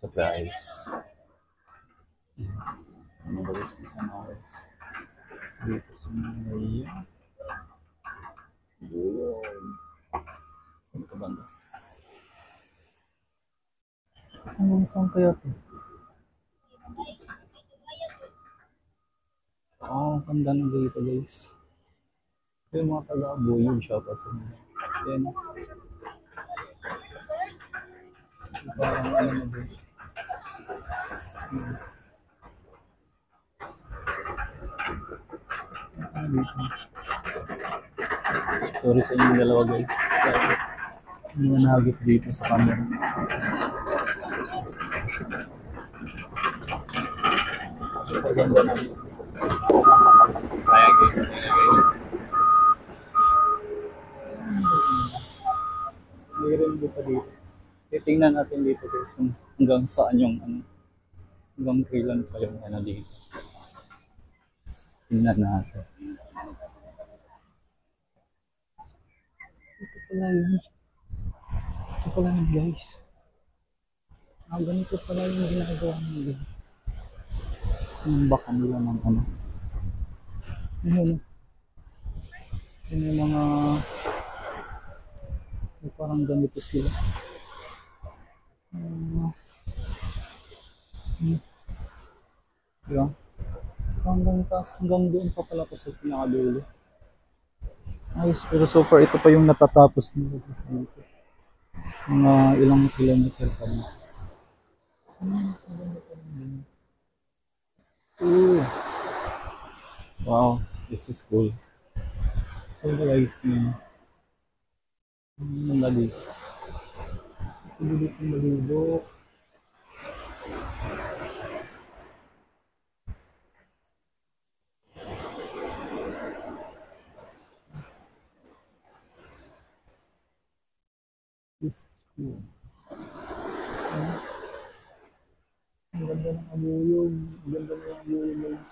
So guys, ano ba guys kung saan ako guys? Dito sa Maya. Yun. Saan ka banda? Hanggang saan kaya ito? Oh, ganda ng dito guys. Ito yung mga taga-abuyog siya pa sa mga. Yan. Parang ano na din. Sorry sa inyong dalawa guys. Hindi na nahagip dito sa camera. Super ganda na. Kaya guys, mayroon dito dito. Titingnan natin dito guys kung hanggang saan yung ano. Hanggang kailan pa yung ano dito. Tingnan natin. Ito pala yun. Ito pala yun guys. Ganito pala yung ginagawa nila. Yung baka nila ng ano. Yun. Yun yung mga parang ganito sila. Diba? Hanggang taas, hanggang doon pa pala ko sa pinakadulo. Ayos, pero so far ito pa yung natatapos nila dito. Mga ilang kilometer pa na. Ooh. Wow, this is cool. Cool guys. Ang lagi. Ang malibok. This is cool. Ang ganda ng abuyog. Ang ganda ng abuyog guys.